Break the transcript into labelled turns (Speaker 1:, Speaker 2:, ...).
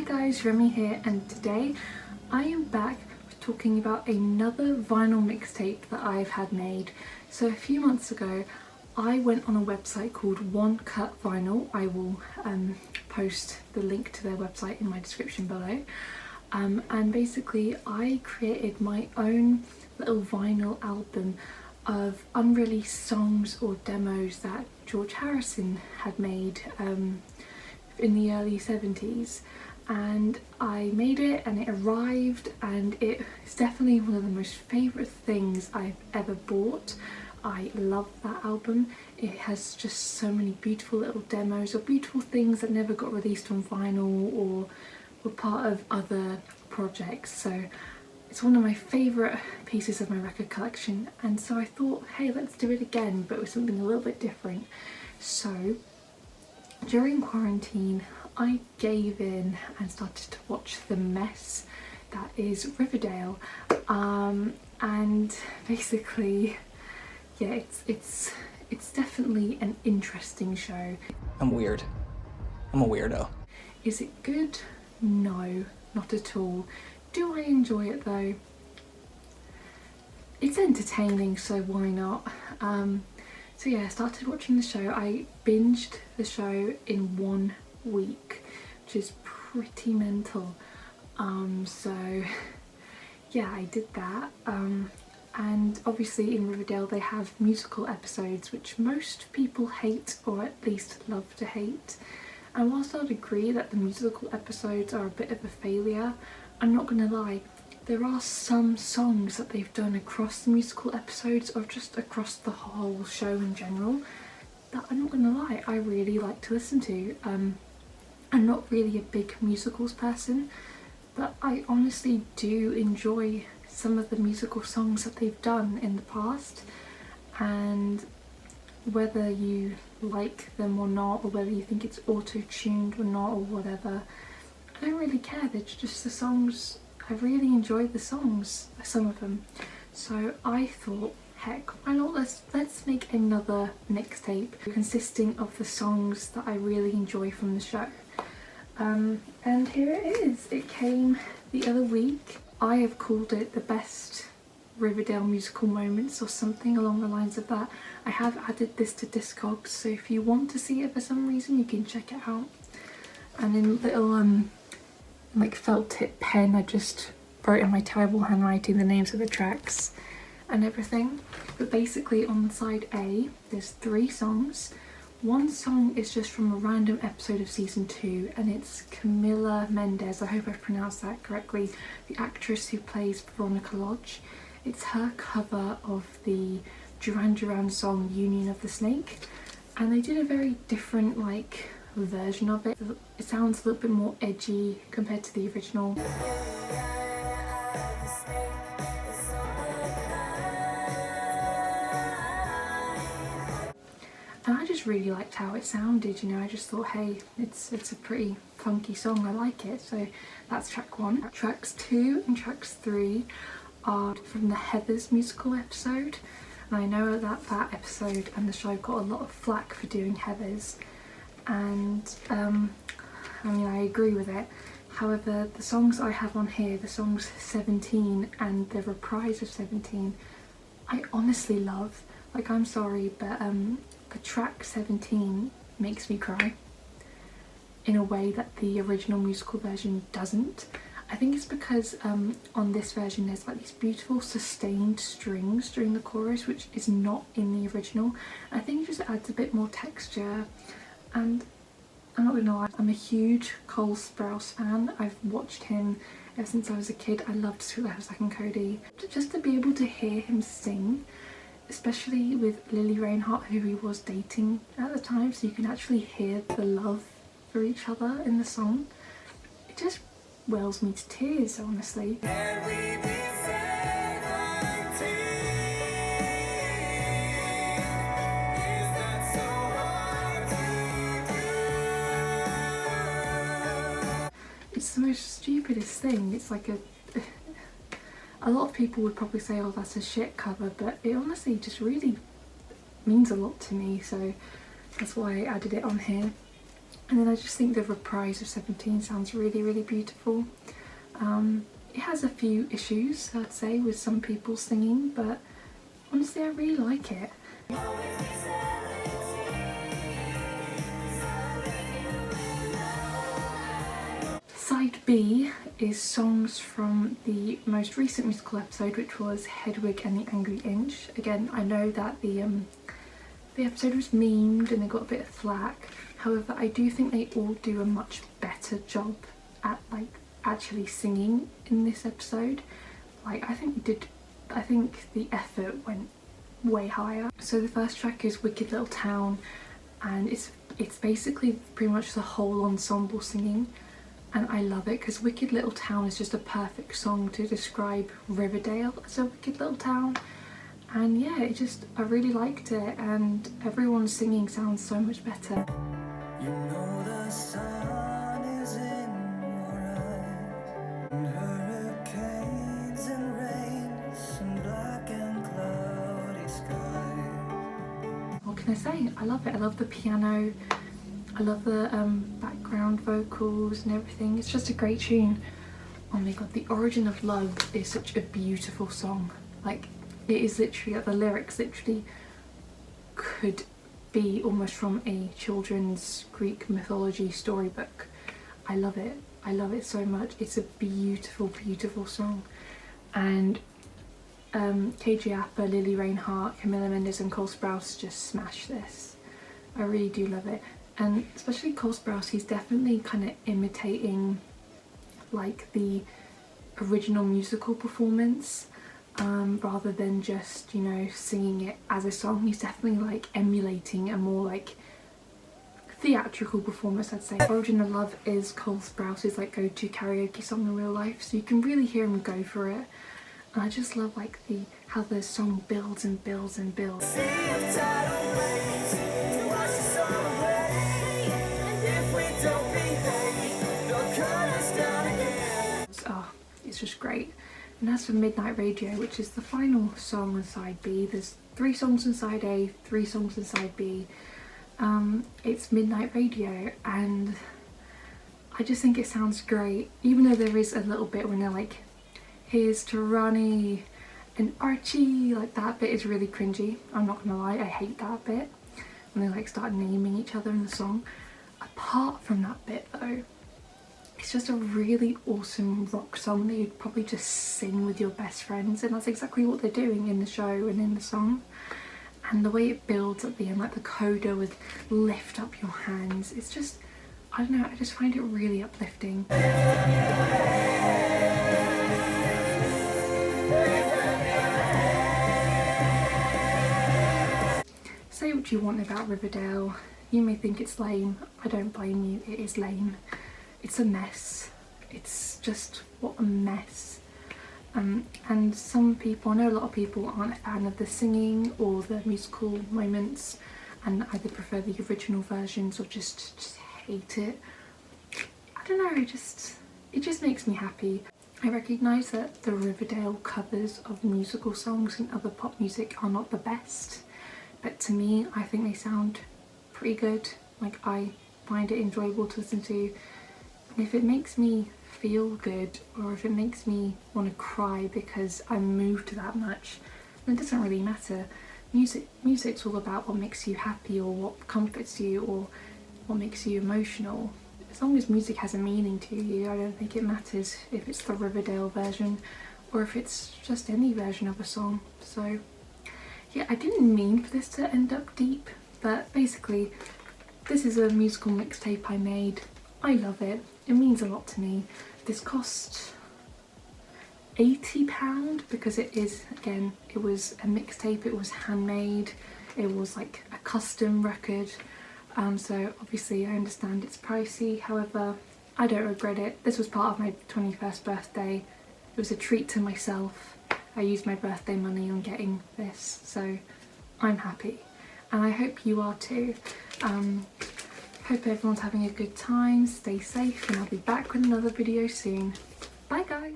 Speaker 1: guys, Remy here, and today I am back talking about another vinyl mixtape that I've had made. So a few months ago I went on a website called One Cut Vinyl. I will post the link to their website in my description below. And basically I created my own little vinyl album of unreleased songs or demos that George Harrison had made in the early 70s, and I made it and it arrived, and it's definitely one of the most favourite things I've ever bought. I love that album. It has just so many beautiful little demos or beautiful things that never got released on vinyl or were part of other projects. So it's one of my favourite pieces of my record collection, and so I thought, hey, let's do it again but with something a little bit different. So during quarantine I gave in and started to watch the mess that is Riverdale, and basically, yeah, it's definitely an interesting show.
Speaker 2: I'm weird. I'm a weirdo.
Speaker 1: Is it good? No, not at all. Do I enjoy it though? It's entertaining, so why not? So yeah, I started watching the show. I binged the show in 1 week, which is pretty mental. So yeah, I did that. And obviously in Riverdale they have musical episodes, which most people hate, or at least love to hate. And whilst I'd agree that the musical episodes are a bit of a failure, I'm not gonna lie, there are some songs that they've done across the musical episodes or just across the whole show in general that, I'm not gonna lie, I really like to listen to. I'm not really a big musicals person, but I honestly do enjoy some of the musical songs that they've done in the past, and whether you like them or not, or whether you think it's auto-tuned or not or whatever, I don't really care. They're just the songs. I really enjoyed the songs, some of them. So I thought, heck, why not, let's make another mixtape consisting of the songs that I really enjoy from the show. And here it is. It came the other week. I have called it the best Riverdale musical moments or something along the lines of that. I have added this to Discogs, so if you want to see it for some reason you can check it out. And in little like felt tip pen I just wrote in my terrible handwriting the names of the tracks and everything. But basically on side A there's 3 songs. One song is just from a random episode of season 2, and it's Camila Mendes, I hope I've pronounced that correctly, the actress who plays Veronica Lodge. It's her cover of the Duran Duran song Union of the Snake, and they did a very different version of it. It sounds a little bit more edgy compared to the original. And I just really liked how it sounded, you know. I just thought, hey, it's a pretty funky song, I like it. So that's track 1. Tracks 2 and tracks 3 are from the Heathers musical episode, and I know that that episode and the show got a lot of flack for doing Heathers, and I mean, I agree with it. However, the songs I have on here, the songs 17 and the reprise of 17, I honestly love. Like, I'm sorry, but the track 17 makes me cry in a way that the original musical version doesn't. I think it's because on this version there's like these beautiful sustained strings during the chorus, which is not in the original. I think it just adds a bit more texture, and I'm not gonna lie, I'm a huge Cole Sprouse fan. I've watched him ever since I was a kid. I loved Sweet Life of Zack and Cody. Just to be able to hear him sing, especially with Lily Reinhart, who he was dating at the time, so you can actually hear the love for each other in the song. It just wells me to tears, honestly. It's the most stupidest thing. It's like a lot of people would probably say, oh, that's a shit cover, but it honestly just really means a lot to me, so that's why I added it on here. And then I just think the reprise of 17 sounds really, really beautiful. It has a few issues, I'd say, with some people singing, but honestly I really like it. Side B is songs from the most recent musical episode, which was Hedwig and the Angry Inch. Again, I know that the episode was memed and they got a bit of flack. However, I do think they all do a much better job at like actually singing in this episode. Like I think the effort went way higher. So the first track is Wicked Little Town, and it's basically pretty much the whole ensemble singing. And I love it because Wicked Little Town is just a perfect song to describe Riverdale as a wicked little town. And yeah, I really liked it, and everyone's singing sounds so much better.
Speaker 3: You know the sun is in your eyes, and hurricanes and rains and black and cloudy skies.
Speaker 1: What can I say? I love it. I love the piano. I love the background vocals and everything. It's just a great tune. Oh my god, The Origin of Love is such a beautiful song. Like, it is literally, the lyrics literally could be almost from a children's Greek mythology storybook. I love it. I love it so much. It's a beautiful, beautiful song. And KJ Appa, Lily Reinhart, Camilla Mendes and Cole Sprouse just smash this. I really do love it. And especially Cole Sprouse, he's definitely kind of imitating like the original musical performance rather than just, you know, singing it as a song. He's definitely like emulating a more like theatrical performance, I'd say. Origin of Love is Cole Sprouse's like go-to karaoke song in real life, so you can really hear him go for it. And I just love like how the song builds and builds and builds. Oh, it's just great. And as for Midnight Radio, which is the final song on side B, there's 3 songs on side A, 3 songs on side B. It's Midnight Radio, and I just think it sounds great, even though there is a little bit when they're like, here's to Ronnie and Archie, like that bit is really cringy. I'm not gonna lie, I hate that bit when they like start naming each other in the song. Apart from that bit though, it's just a really awesome rock song that you'd probably just sing with your best friends, and that's exactly what they're doing in the show and in the song. And the way it builds at the end, like the coda with lift up your hands, it's just, I don't know, I just find it really uplifting. Say what you want about Riverdale, you may think it's lame, I don't blame you, it is lame. It's a mess. It's just, what a mess. And some people, I know a lot of people aren't a fan of the singing or the musical moments and either prefer the original versions or just hate it. I don't know, it just makes me happy. I recognise that the Riverdale covers of musical songs and other pop music are not the best, but to me I think they sound pretty good. Like, I find it enjoyable to listen to. If it makes me feel good, or if it makes me want to cry because I'm moved that much, then it doesn't really matter. Music's all about what makes you happy or what comforts you or what makes you emotional. As long as music has a meaning to you, I don't think it matters if it's the Riverdale version or if it's just any version of a song. So yeah, I didn't mean for this to end up deep, but basically this is a musical mixtape I made. I love it. It means a lot to me. This cost £80 because it is, again, it was a mixtape, it was handmade, it was like a custom record. So obviously I understand it's pricey, however, I don't regret it. This was part of my 21st birthday. It was a treat to myself. I used my birthday money on getting this, so I'm happy. And I hope you are too. Hope everyone's having a good time, stay safe, and I'll be back with another video soon. Bye guys!